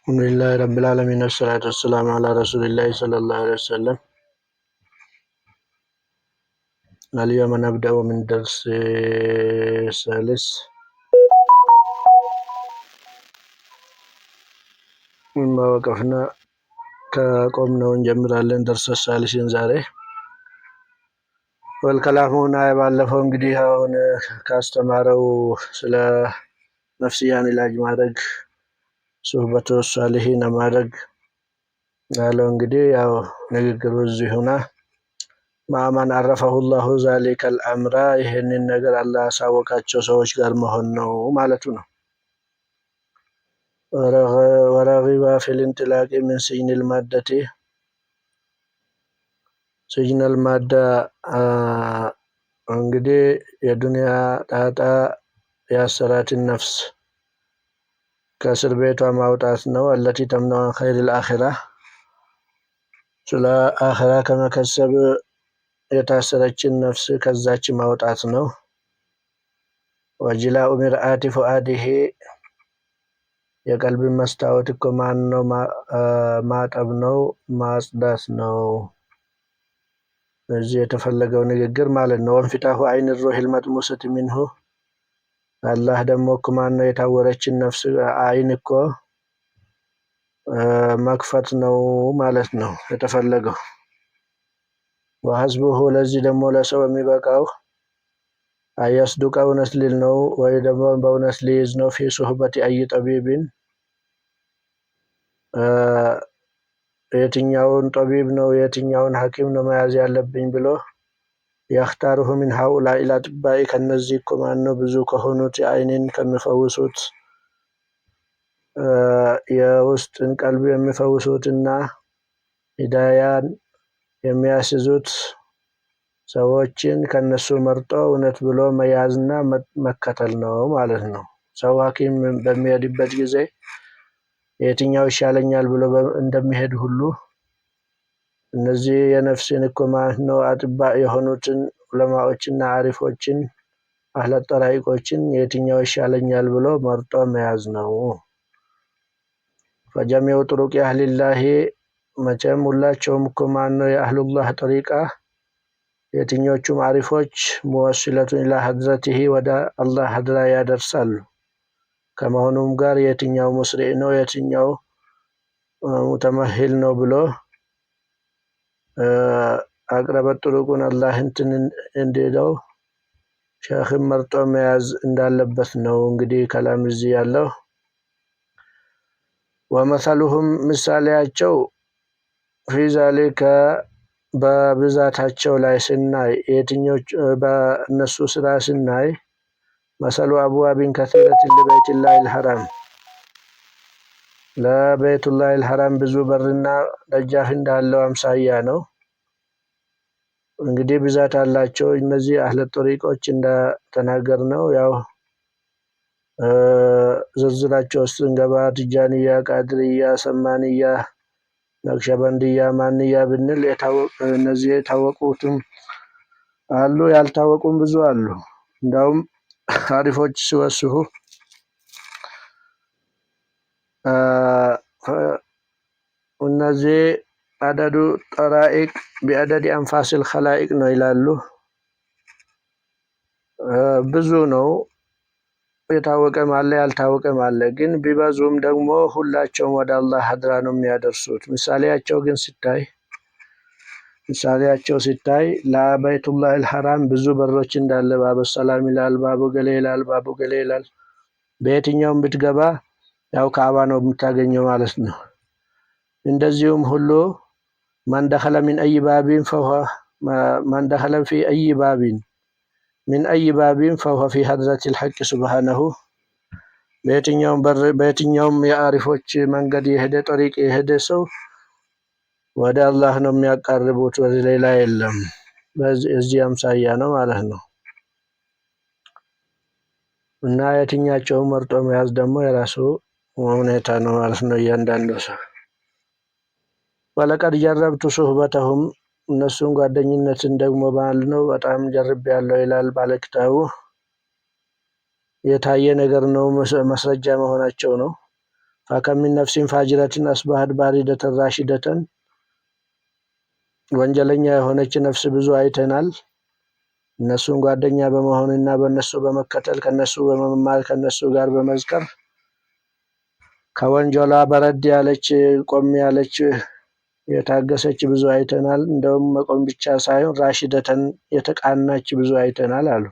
الحمد لله رب العالمين والصلاة والسلام على رسول الله صلى الله عليه وسلم. اليوم نبدأ من درس الثالث مما وقفنا كقمنا ونجمرالن درس الثالث زاري والكلام هنا يبالفው እንግዲህ አሁን ካስተማረው ስለ ነፍስያን ኢላጅ ማድረግ ሱህበቱ ሷሊሂን ማድረግ ያለው እንግዲህ ያው ንግግሩ እዚህ ሆና ማማን አረፈሁ الله ذلك الامر ይሄንን ነገር አላህ ያሳወቃቸው ሰዎች ጋር መሆን ነው ማለቱ ነው። ورغب في الانطلاق من سجن المادة سجن المادة እንግዲህ የዱንያ ጣጣ ያሰራትን ነፍስ ከእስር ቤቷ ማውጣት ነው። التي تمنع خير الآخرة ስለ አኺራ ከመከሰብ የታሰረችን ነፍስ ከዛች ማውጣት ነው። ወጅላኡ ሚርአቲ ፉአዲሂ የቀልብ መስታወት እኮ ማን ነው ማጠብ ነው ማጽዳት ነው። እዚህ የተፈለገው ንግግር ማለት ነው። ወንፊታሁ አይን ሩሂል መጥሙሰት ሚንሁ አላህ ደግሞ እኮ ማን ነው የታወረችን ነፍስ አይን እኮ መክፈት ነው ማለት ነው የተፈለገው። وحسبه ለዚህ ደግሞ ለሰው የሚበቃው አያስዱቀ እውነት ሊል ነው ወይ ደግሞ በእውነት ሊይዝ ነው። ፊ ሱህበቲ አይ ጠቢብን የትኛውን ጠቢብ ነው የትኛውን ሐኪም ነው መያዝ ያለብኝ ብሎ ያختاره من هؤلاء الأطباء ከነዚህ እኮ ማን ነው ብዙ ከሆኑት አይንን ከሚፈውሱት የውስጥን ቀልብ የሚፈውሱትና ሂዳያን የሚያስዙት ሰዎችን ከነሱ መርጦ እውነት ብሎ መያዝና መከተል ነው ማለት ነው። ሰው ሐኪም በሚሄድበት ጊዜ የትኛው ይሻለኛል ብሎ እንደሚሄድ ሁሉ እነዚህ የነፍስን እኮ ማን ነው አጥባ የሆኑትን ዑለማዎችና አሪፎችን አህለ ጠራይቆችን የትኛው ይሻለኛል ብሎ መርጦ መያዝ ነው። فجميع طرق أهل الله መቼም ሁላቸውም እኮ ማን ነው የአህሉላህ ጠሪቃ የትኞቹም አሪፎች ሙወሲለቱን ኢላ ሐድረቲሂ ወደ አላህ ሐድራ ያደርሳሉ። ከመሆኑም ጋር የትኛው ሙስሪዕ ነው የትኛው ሙተመሂል ነው ብሎ አቅረበት ጥሩቁን አላህ እንትን እንዲለው ሸኽም መርጦ መያዝ እንዳለበት ነው እንግዲህ ከላም እዚህ ያለው። ወመሰሉሁም ምሳሌያቸው في ذلك በብዛታቸው ላይ ስናይ የትኞች በእነሱ ስራ ስናይ መሰሉ አብዋቢን ከሲረትን ለበይቱላህ الحرام ለበይቱላህ الحرام ብዙ በርና ደጃፍ እንዳለው አምሳያ ነው። እንግዲህ ብዛት አላቸው እነዚህ አህለ ጠሪቆች እንደተናገርነው ያው ዝርዝራቸው ስንገባ ትጃንያ ቃድርያ ሰማንያ ነክሸበንድያ ማንያ ብንል እነዚህ የታወቁትም አሉ ያልታወቁም ብዙ አሉ። እንደውም አሪፎች ሲወስፉ እነዚህ አደዱ ጠራኢቅ ቢአደድ አንፋሲል ኸላኢቅ ነው ይላሉ። ብዙ ነው የታወቀም አለ ያልታወቀም አለ። ግን ቢበዙም ደግሞ ሁላቸውም ወደ አላህ ሐድራ ነው የሚያደርሱት። ምሳሌያቸው ሲታይ ለበይቱላህ الحرام ብዙ በሮች እንዳለ ባቡ ሰላም ይላል፣ ባቡ ገሌ ይላል፣ ባቡ ገሌ ይላል። በየትኛውም ብትገባ ያው ካዕባ ነው የምታገኘው ማለት ነው። እንደዚሁም ሁሉ ማን دخل من أي باب فهو من دخل في أي باب من أي باب فهو في حضرة الحق سبحانه በየትኛውም የአሪፎች መንገድ የሄደ ጠሪቅ የሄደ ሰው ወደ አላህ ነው የሚያቀርቡት ወደ ሌላ የለም። በዚህ አምሳያ ነው ማለት ነው። እና የትኛቸው መርጦ መያዝ ደግሞ የራሱ ሁኔታ ነው ማለት ነው እያንዳንዱ ሰው። ወለቀድ ጀረብቱ ሱህበተሁም እነሱን ጓደኝነትን ደግሞ ማለት ነው በጣም ጀርቤያለሁ ይላል ባለክታቡ። የታየ ነገር ነው መስረጃ መሆናቸው ነው። ፈከም ሚን ነፍሲን ፋጅረትን አስባሐት ባሪደተን ራሺደተን ወንጀለኛ የሆነች ነፍስ ብዙ አይተናል። እነሱን ጓደኛ በመሆንና በእነሱ በመከተል ከነሱ በመማር ከነሱ ጋር በመዝከር ከወንጀሏ በረድ ያለች ቆም ያለች የታገሰች ብዙ አይተናል። እንደውም መቆም ብቻ ሳይሆን ራሺደተን የተቃናች ብዙ አይተናል አሉ።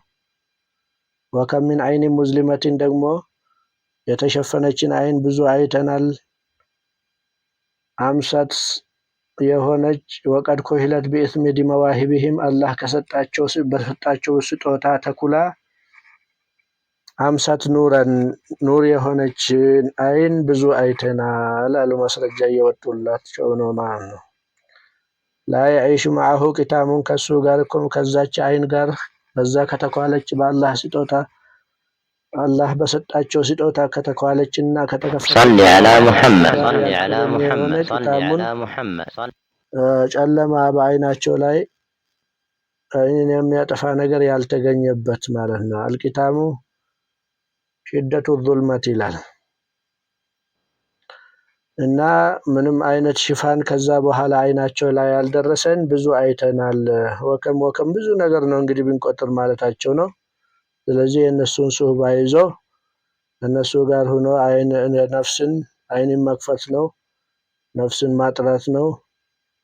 ወከም ሚን አይን ሙዝሊመትን ደግሞ የተሸፈነችን አይን ብዙ አይተናል። አምሳት የሆነች ወቀድ ኮሂለት ቢኢስሚ መዋሂብህም አላህ በሰጣቸው ስጦታ ተኩላ አምሳት ኑረን ኑር የሆነች አይን ብዙ አይተናል አሉ። ማስረጃ እየወጡላቸው ነው ማለት ነው። ላ የዒሹ መዐሁ ቂታሙን ከሱ ጋር እኮ ከዛች አይን ጋር በዛ ከተኳለች በአላህ ስጦታ አላህ በሰጣቸው ስጦታ ከተኳለችና ከተከፈተች صل على محمد صل على محمد صل على محمد ጨለማ በአይናቸው ላይ አይንን የሚያጠፋ ነገር ያልተገኘበት ማለት ነው። አልቂታሙ ሽደቱ ዙልመት ይላል እና ምንም አይነት ሽፋን ከዛ በኋላ አይናቸው ላይ ያልደረሰን ብዙ አይተናል። ወከም ብዙ ነገር ነው እንግዲህ ብንቆጥር ማለታቸው ነው። ስለዚህ የእነሱን ሱህባ ይዞ እነሱ ጋር ሆኖ ነፍስን አይንን መክፈት ነው፣ ነፍስን ማጥራት ነው፣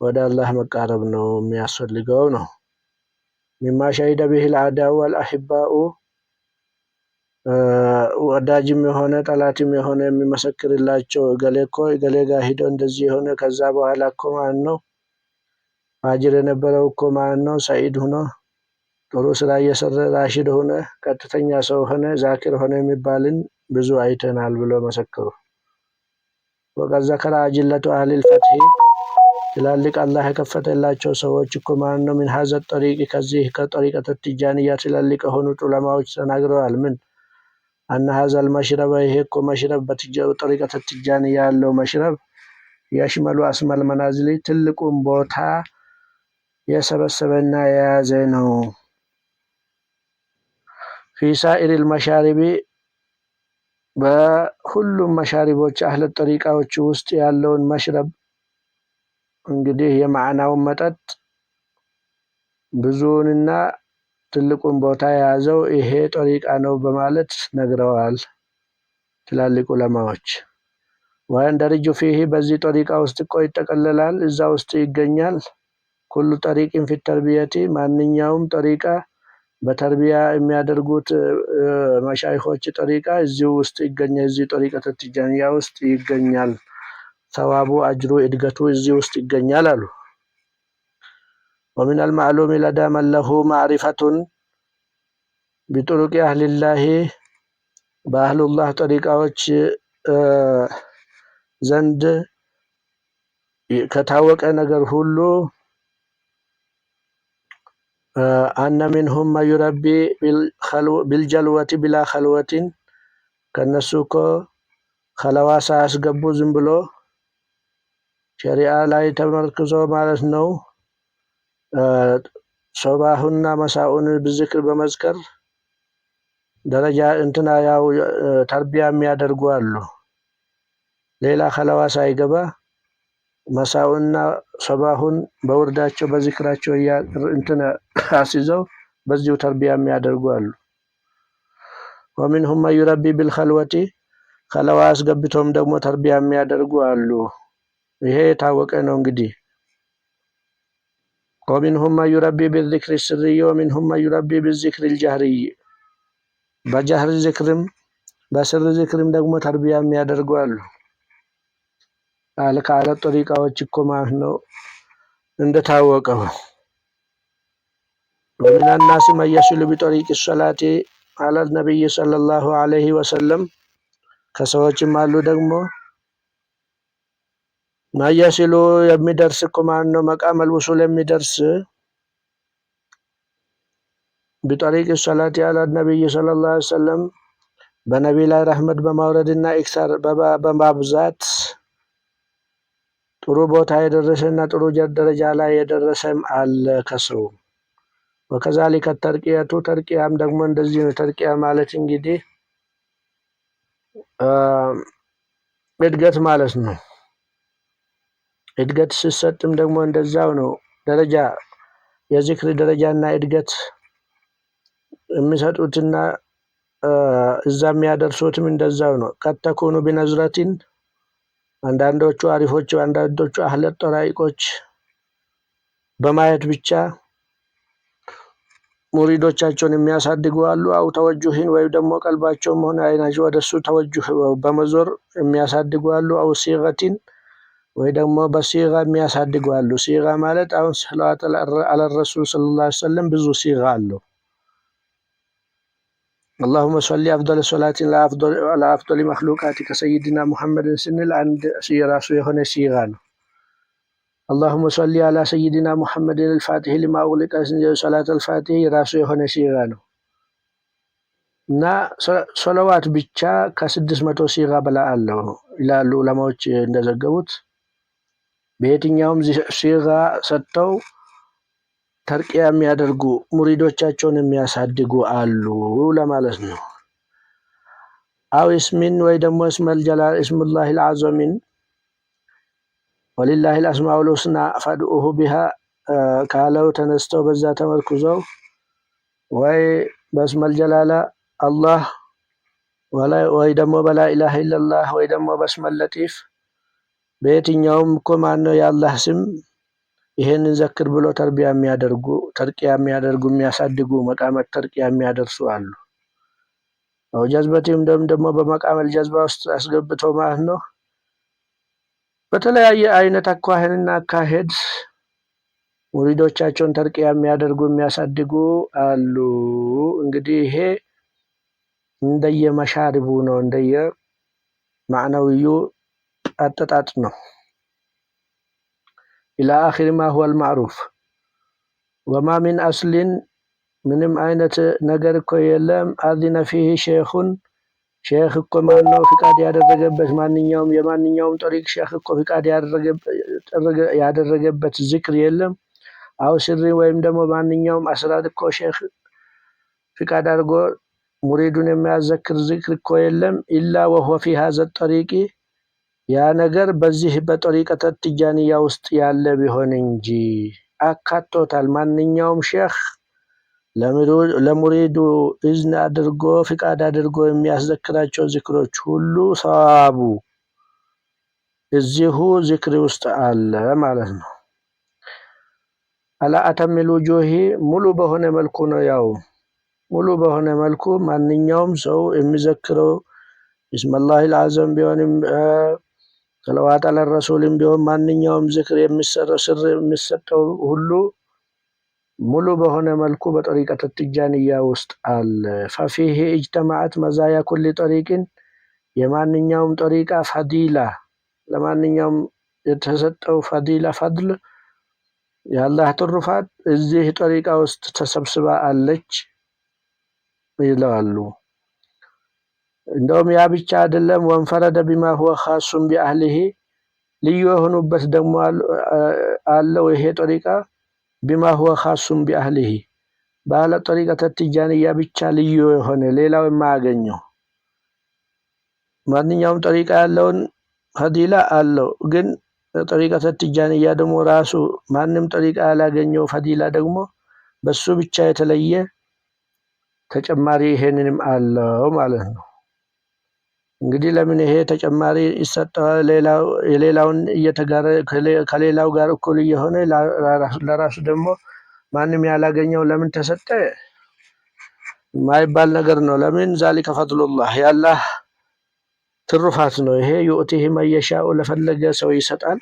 ወደ አላህ መቃረብ ነው የሚያስፈልገው ነው። ሚማ ሸሂደ ቢሂል አዕዳኡ ወልአሕባኡ ወዳጅም የሆነ ጠላትም የሆነ የሚመሰክርላቸው እገሌ እኮ እገሌ ጋር ሂዶ እንደዚህ የሆነ ከዛ በኋላ እኮ ማን ነው ፋጅር የነበረው እኮ ማን ነው ሰዒድ ሆኖ ጥሩ ስራ እየሰራ ራሺድ ሆነ ቀጥተኛ ሰው ሆነ ዛኪር ሆነ የሚባልን ብዙ አይተናል ብሎ መሰከሩ። ወቀድ ዘከረ አጅለቱ አህሊል ፈትሒ ትላልቅ አላህ የከፈተላቸው ሰዎች እኮ ማን ነው ምን ሀዘ ጠሪቅ ከዚህ ከጠሪቀተ ቲጃንያ ትላልቅ የሆኑት ዑለማዎች ተናግረዋል። ምን አነ ሀዘል መሽረብ ይሄ እኮ መሽረብ በጠሪቀተ ቲጃንያ ያለው መሽረብ የሽመሉ አስመል መናዝሊ ትልቁን ቦታ የሰበሰበና የያዘ ነው። ፊ ሳኢሪል መሻሪቢ በሁሉም መሻሪቦች አህለ ጠሪቃዎች ውስጥ ያለውን መሽረብ እንግዲህ የማዕናውን መጠጥ ብዙውንና ትልቁን ቦታ የያዘው ይሄ ጠሪቃ ነው በማለት ነግረዋል ትላልቅ ዑለማዎች። ወንደርጁ ፊህ በዚህ ጠሪቃ ውስጥ እኮ ይጠቀለላል፣ እዛ ውስጥ ይገኛል። ኩሉ ጠሪቅን ፊ ተርቢየቲ ማንኛውም ጠሪቃ በተርቢያ የሚያደርጉት መሻይኾች ጠሪቃ እዚህ ውስጥ ይገኛል፣ እዚህ ጠሪቀተ ቲጃንያ ውስጥ ይገኛል። ሰዋቡ አጅሩ እድገቱ እዚህ ውስጥ ይገኛል አሉ። ወሚን አልማዕሉም ለዳ መን ለሁ ማዕሪፈቱን ቢጡሩቅ አህሊላሂ በአህሉላህ ጠሪቃዎች ዘንድ ከታወቀ ነገር ሁሉ አነ ሚንሁም መን ዩረቢ ቢልጀልወቲ ቢላ ኸልወቲን ከነሱ እኮ ኸለዋ ሳያስገቡ ዝም ብሎ ሸሪዓ ላይ ተመርክዞ ማለት ነው ሶባሁና መሳኡን ብዝክር በመዝከር ደረጃ እንትና ያው ተርቢያ የሚያደርጉ አሉ። ሌላ ኸለዋ ሳይገባ መሳኡና ሶባሁን በውርዳቸው በዝክራቸው እንትና አስይዘው በዚሁ ተርቢያ የሚያደርጉ አሉ። ወሚንሁም መን ዩረቢ ቢልኸልወቲ ኸለዋ አስገብቶም ደግሞ ተርቢያ የሚያደርጉ አሉ። ይሄ የታወቀ ነው እንግዲህ። ወሚንሁም መን ዩረቢ ቢዝክሪ ስርይ ወሚንሁም መን ዩረቢ ቢዝክሪ ልጀህርይ በጀህር ዝክርም በስር ዝክርም ደግሞ ተርቢያ የሚያደርጉ አሉ። ከአለት ጠሪቃዎች እኮ ማለት ነው እንደታወቀው። ወሚን ናሲ መን የሲሉ ቢጠሪቅ ሰላቲ አለ ነቢይ ሰለላሁ ዐለይሂ ወሰለም ከሰዎችም አሉ ደግሞ ማየሲሉ የሚደርስ እኮ ማን ነው መቃመል ውሱል የሚደርስ ቢጠሪቅ ሰላቲ አለ ነቢይ ሰለላሁ ዐለይሂ ወሰለም በነቢይ ላይ ረህመት በማውረድና ኢክሳር በማብዛት ጥሩ ቦታ የደረሰና ጥሩ ደረጃ ላይ የደረሰም አለ ከሰው። ወከዛሊከ ተርቂያቱ ተርቂያም ደግሞ እንደዚህ ነው። ተርቂያ ማለት እንግዲህ እድገት ማለት ነው። እድገት ሲሰጥም ደግሞ እንደዛው ነው። ደረጃ የዚክር ደረጃና እድገት የሚሰጡትና እዛ የሚያደርሱትም እንደዛው ነው። ከተኩኑ ቢነዝረቲን አንዳንዶቹ አሪፎች አንዳንዶቹ አህለ ጠራይቆች በማየት ብቻ ሙሪዶቻቸውን የሚያሳድጉ አሉ። አው ተወጁህን ወይ ደግሞ ቀልባቸውም ሆነ አይናቸው ወደሱ ተወጁህ በመዞር የሚያሳድጉ አሉ። አው ሲገቲን ወይ ደግሞ በሲጋ የሚያሳድጉ አሉ። ሲጋ ማለት አሁን ሰለዋት አለ ረሱል ሰለላሁ ዐለይሂ ወሰለም ብዙ ሲጋ አለው። اللهم صل أفضل صلاة على أفضل مخلوقاتك سيدنا محمد سنل عند راسو የሆነ ሲጋ ነው። اللهم صل على سيدنا محمد الفاتح لما أغلق صلاة الفاتح ራሱ የሆነ ሲጋ ነው እና ሶላዋት ብቻ ከ600 ሲጋ በላይ አለው ይላሉ ዑለማዎች እንደዘገቡት። በየትኛውም ሲጋ ሰጥተው ተርቂያ የሚያደርጉ ሙሪዶቻቸውን የሚያሳድጉ አሉ ለማለት ነው። አው እስሚን ወይ ደግሞ እስመል ጀላል እስሙላሂ አልዓዘሚን ወሊላሂ አልአስማኡል ሁስና ፈድኡሁ ቢሃ ካለው ተነስተው በዛ ተመርኩዘው ወይ በስመል ጀላላ አላህ ወይ ደግሞ በላ ኢላሃ ኢላላህ ወይ ደግሞ በስመል ለጢፍ በየትኛውም እኮ ማነው የአላህ ስም ይሄንን ዘክር ብሎ ተርቢያ የሚያደርጉ ተርቂያ የሚያደርጉ የሚያሳድጉ መቃመት ተርቂያ የሚያደርሱ አሉ። አው ጀዝበቲም ደግሞ በመቃመል ጀዝባ ውስጥ አስገብተው ማለት ነው በተለያየ አይነት አኳኋንና አካሄድ ሙሪዶቻቸውን ተርቂያ የሚያደርጉ የሚያሳድጉ አሉ። እንግዲህ ይሄ እንደየመሻሪቡ ነው፣ እንደየ ማዕናዊዩ አጠጣጥ ነው። إلى آخر ما هو المعروف وما من أصل ምንም አይነት ነገር እኮ የለም አዚነ ፊህ ሼኹን ሼኽ እኮ ማነው ፍቃድ ያደረገበት ማንኛውም የማንኛውም ጠሪቅ ሼኽ እኮ ፍቃድ ያደረገበት ዚክር የለም። አው ስሪ ወይም ደግሞ ማንኛውም አስራር እኮ ሼኽ ፍቃድ አድርጎ ሙሪዱን የሚያዘክር ዚክር እኮ የለም። ኢላ ወሆ ፊ ሀዘ ጠሪቂ ያ ነገር በዚህ በጠሪቀተ ትጃንያ ውስጥ ያለ ቢሆን እንጂ አካቶታል። ማንኛውም ሼኽ ለሙሪዱ እዝን አድርጎ ፍቃድ አድርጎ የሚያስዘክራቸው ዚክሮች ሁሉ ሰዋቡ እዚሁ ዚክር ውስጥ አለ ማለት ነው። አላ አተሚል ውጁሂ ሙሉ በሆነ መልኩ ነው። ያው ሙሉ በሆነ መልኩ ማንኛውም ሰው የሚዘክረው ቢስሚላሂል አዘም ቢሆንም ሰለዋት አለ ረሱልም ቢሆን ማንኛውም ዚክር የሚሰራው ስር የሚሰጠው ሁሉ ሙሉ በሆነ መልኩ በጠሪቀተ ትጃንያ ውስጥ አለ። ፈፊህ እጅተማዓት መዛያ ኩል ጠሪቅን የማንኛውም ጠሪቃ ፈዲላ ለማንኛውም የተሰጠው ፈዲላ ፈድል የአላህ ትሩፋት እዚህ ጠሪቃ ውስጥ ተሰብስባ አለች ይላሉ። እንደውም ያ ብቻ አይደለም ወንፈረደ ቢማ ሁወ ኻሱን ቢአህሊሂ ልዩ የሆኑበት ደግሞ አለው ይሄ ጠሪቃ ቢማ ሁወ ኻሱን ቢአህሊሂ ባለ ጠሪቀተ ትጃንያ ብቻ ልዩ የሆነ ሌላው የማያገኘው ማንኛውም ጠሪቃ ያለውን ፈዲላ አለው። ግን ጠሪቀተ ትጃንያ ደግሞ ራሱ ማንም ጠሪቃ ያላገኘው ፈዲላ ደግሞ በሱ ብቻ የተለየ ተጨማሪ ይሄንንም አለው ማለት ነው። እንግዲህ ለምን ይሄ ተጨማሪ ይሰጣል? የሌላውን እየተጋረ ከሌላው ጋር እኩል የሆነ ለራሱ ደግሞ ማንም ያላገኘው ለምን ተሰጠ ማይባል ነገር ነው። ለምን ዛሊከ ፈድሉላህ ያላህ ትሩፋት ነው። ይሄ ዩእቲሂ መየሻኡ ለፈለገ ሰው ይሰጣል።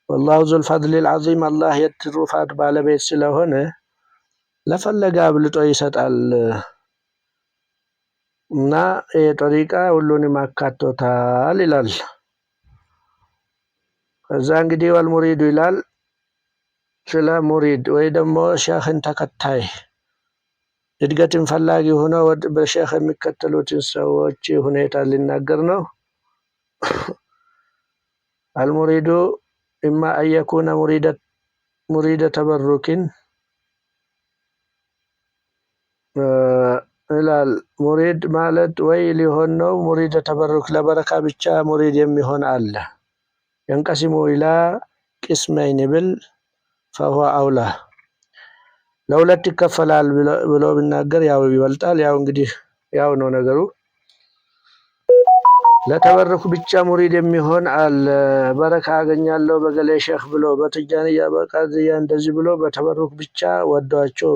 ወላሁ ዙል ፈድሊል ዐዚም አላህ የትሩፋት ባለቤት ስለሆነ ለፈለገ አብልጦ ይሰጣል እና የጠሪቃ ሁሉንም አካቶታል ይላል። ከዛ እንግዲህ ወልሙሪዱ ይላል ስለ ሙሪድ ወይ ደግሞ ሼኽን ተከታይ እድገትን ፈላጊ ሆነው በሼኽ የሚከተሉትን ሰዎች ሁኔታ ሊናገር ነው። አልሙሪዱ ኢማ አየኩነ ሙሪደ ተበሩኪን ይላል። ሙሪድ ማለት ወይ ሊሆን ነው ሙሪድ ተበሩክ ለበረካ ብቻ ሙሪድ የሚሆን አለ። ينقسم إلى قسمين فهو أولى ለሁለት ይከፈላል ብሎ ቢናገር ያው ይበልጣል። ያው እንግዲህ ያው ነው ነገሩ። ለተበረኩ ብቻ ሙሪድ የሚሆን አለ። በረካ አገኛለሁ በገሌ ሼክ ብሎ በትጃንያ በቃድያ እንደዚህ ብሎ በተበረኩ ብቻ ወዷቸው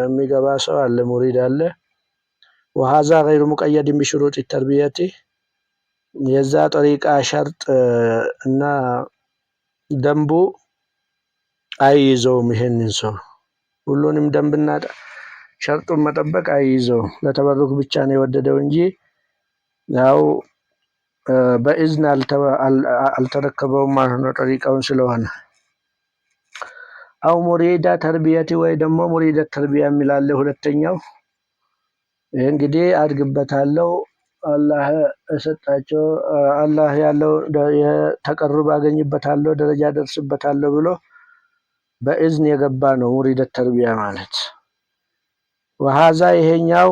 የሚገባ ሰው አለ፣ ሙሪድ አለ። وهذا غير مقيد بشروط التربية የዛ ጠሪቃ ሸርጥ እና ደንቡ አይይዘውም። ይሄንን ሰው ሁሉንም ደንብና ሸርጡን መጠበቅ አይይዘውም። ለተበረኩ ብቻ ነው የወደደው እንጂ ያው በእዝን አልተረከበውም ማለት ነው ጠሪቃውን ስለሆነ። አው ሙሪዳ ተርቢየቲ ወይ ደግሞ ሙሪዳ ተርቢያ የሚላለ ሁለተኛው እንግዲህ አድግበታለሁ አላህ እሰጣቸው አላህ ያለው ተቀርብ አገኝበታለሁ ደረጃ ደርስበታለሁ ብሎ በእዝን የገባ ነው ሙሪድ ተርቢያ ማለት። وهذا ይሄኛው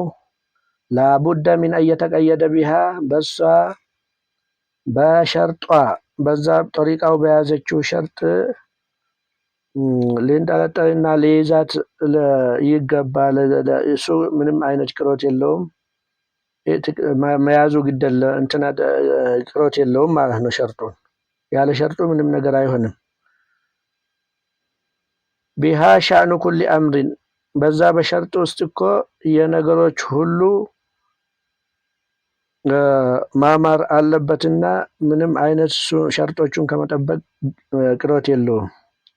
لابد من أن يتقيد بها በሷ በሸርጧ በዛ ጠሪቃው በያዘችው ሸርጥ ሊንጠለጠልና ሊይዛት ይገባል። እሱ ምንም አይነት ቅሮት የለውም። መያዙ ግደለ እንትና ቅሮት የለውም ማለት ነው። ሸርጡን ያለ ሸርጡ ምንም ነገር አይሆንም። ቢሃ ሻኑ ኩሊ አምሪን በዛ በሸርጡ ውስጥ እኮ የነገሮች ሁሉ ማማር አለበትና ምንም አይነት ሸርጦቹን ከመጠበቅ ቅሮት የለውም።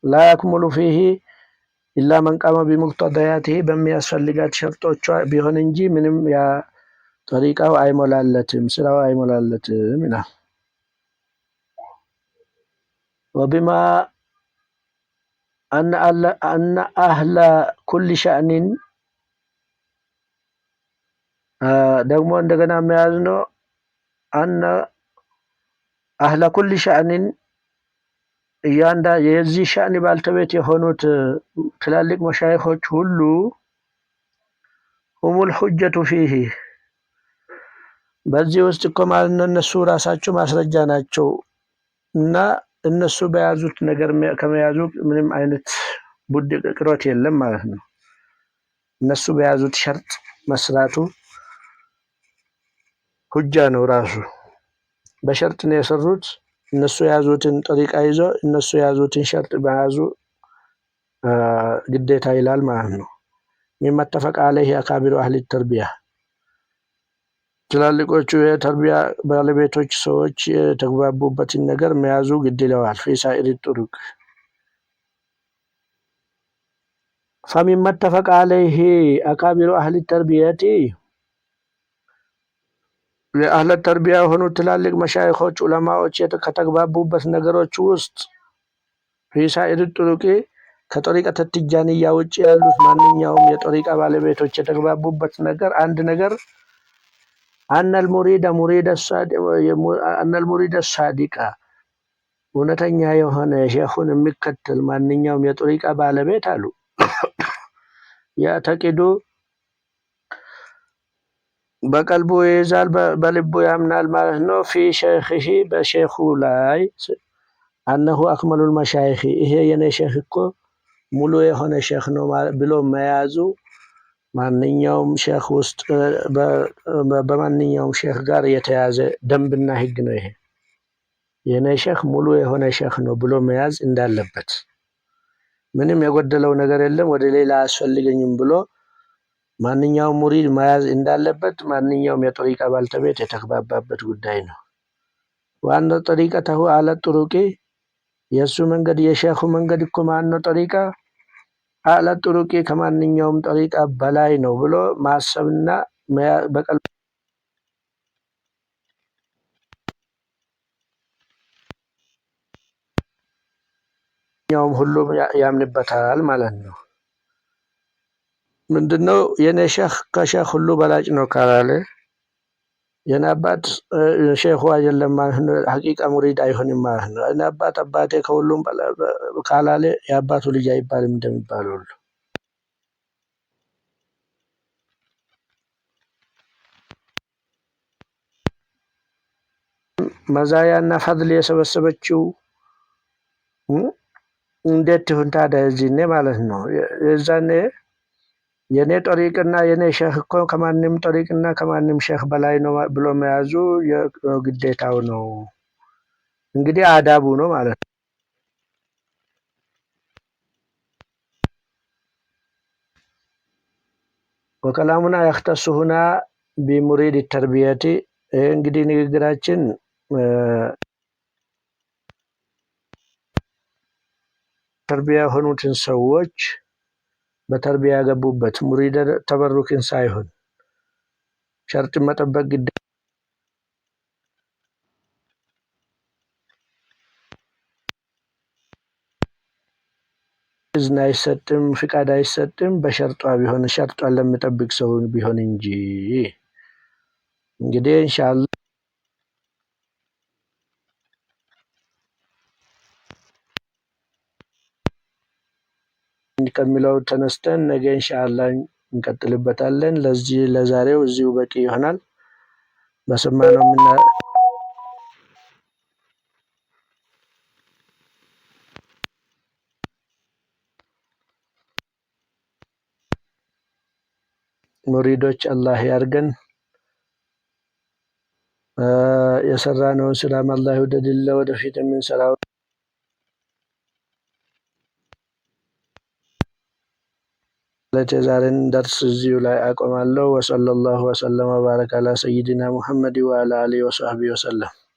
ላ ያክሙሉ ፊሂ ኢላ መን ቃመ ቢሙቅተዳያቲሂ በሚያስፈልጋት ሸርጦቿ ቢሆን እንጂ ምንም ያ ጠሪቃው አይሞላለትም፣ ስራው አይሞላለትም ይላል። ወቢማ አነ አህለ ኩል ሸእኒን ደግሞ እንደገና መያዝ ነው። አነ አህለ ኩል ሸእኒን እያንዳ የዚህ ሸእኒ ባልተቤት የሆኑት ትላልቅ መሻይኾች ሁሉ ሁሙል ሁጀቱ ፊሂ በዚህ ውስጥ እኮ ማለት ነው እነሱ ራሳቸው ማስረጃ ናቸው እና እነሱ በያዙት ነገር ከመያዙ ምንም አይነት ቡድ ቅሮት የለም ማለት ነው። እነሱ በያዙት ሸርጥ መስራቱ ሁጃ ነው። ራሱ በሸርጥ ነው የሰሩት። እነሱ የያዙትን ጠሪቃ ይዞ እነሱ የያዙትን ሸርጥ በያዙ ግዴታ ይላል ማለት ነው። ሚመተፈቅ አለይሂ አካቢሩ አህሊ ተርቢያ ትላልቆቹ የተርቢያ ባለቤቶች ሰዎች የተግባቡበትን ነገር መያዙ ግድ ይለዋል። ፊሳኢሪ ጡሩቅ ፈሚመተፈቅ አለይሂ አካቢሩ አህሊ ተርቢያቲ የአህለ ተርቢያ የሆኑ ትላልቅ መሻይኾች ዑለማዎች ከተግባቡበት ነገሮች ውስጥ ፊሳኢሪ ጡሩቂ ከጠሪቀተ ትጃንያ ውጭ ያሉት ማንኛውም የጠሪቃ ባለቤቶች የተግባቡበት ነገር አንድ ነገር አነል ሙሪደ ሳዲቃ እውነተኛ የሆነ ሼኹን የሚከተል ማንኛውም የጠሪቃ ባለቤት አሉ ያተቂዱ በቀልቡ ይይዛል በልቡ ያምናል ማለት ነው። ፊ ሸይኺሂ በሼኹ ላይ አነሁ አክመሉል መሻይኺ ይሄ የኔ ሼኽ እኮ ሙሉ የሆነ ሼኽ ነው ብሎ መያዙ ማንኛውም ሼኽ ውስጥ በማንኛውም ሼኽ ጋር የተያዘ ደንብና ህግ ነው። ይሄ የኔ ሼኽ ሙሉ የሆነ ሼኽ ነው ብሎ መያዝ እንዳለበት ምንም የጎደለው ነገር የለም ወደ ሌላ አያስፈልገኝም ብሎ ማንኛውም ሙሪድ መያዝ እንዳለበት ማንኛውም የጠሪቃ ባልተቤት የተግባባበት ጉዳይ ነው። ዋና ጠሪቀተሁ አለ ጡሩቂ የሱ መንገድ የሼኹ መንገድ እኮ ማነው ጠሪቃ አለ ጡሩቂ ከማንኛውም ጠሪቃ በላይ ነው ብሎ ማሰብና በቀል ያውም ሁሉም ያምንበታል ማለት ነው። ምንድነው የኔ ሼኽ ከሼኽ ሁሉ በላጭ ነው ካላለ የኔ አባት ሼኹ አይደለም ማለት ነው። ሐቂቃ ሙሪድ አይሆንም ማለት ነው። የኔ አባት አባቴ ከሁሉም ካላለ የአባቱ ልጅ አይባልም እንደሚባለው ሁሉ መዛያና ፈድል የሰበሰበችው እንዴት ይሁን ታዲያ? እዚህኔ ማለት ነው የዛኔ የኔ ጠሪቅና የኔ ሼህ እኮ ከማንም ጠሪቅና ከማንም ሼህ በላይ ነው ብሎ መያዙ ግዴታው ነው። እንግዲህ አዳቡ ነው ማለት ነው። ወከላሙና ያክተሱ ሁና ቢሙሪድ ተርቢየቲ እንግዲህ ንግግራችን ተርቢያ የሆኑትን ሰዎች በተርቢያ ያገቡበት ሙሪድ ተበሩክን ሳይሆን ሸርጥ መጠበቅ ግድ እዝና አይሰጥም፣ ፍቃድ አይሰጥም። በሸርጧ ቢሆን ሸርጧን ለሚጠብቅ ሰው ቢሆን እንጂ እንግዲህ ኢንሻአላህ ከሚለው ተነስተን ነገ ኢንሻአላህ እንቀጥልበታለን። ለዛሬው እዚሁ በቂ ይሆናል። በሰማነው ሙሪዶች አላህ ያርገን። የሰራነውን ስራም አላህ ይውደድልን። ወደፊት የምንሰራው ለዛሬን ደርስ እዚሁ ላይ አቆማለሁ። ወሰለላሁ ወሰለም ወባረከ አላ ሰይድና ሙሐመድ ወአላ አሊሂ ወሰህቢሂ ወሰለም።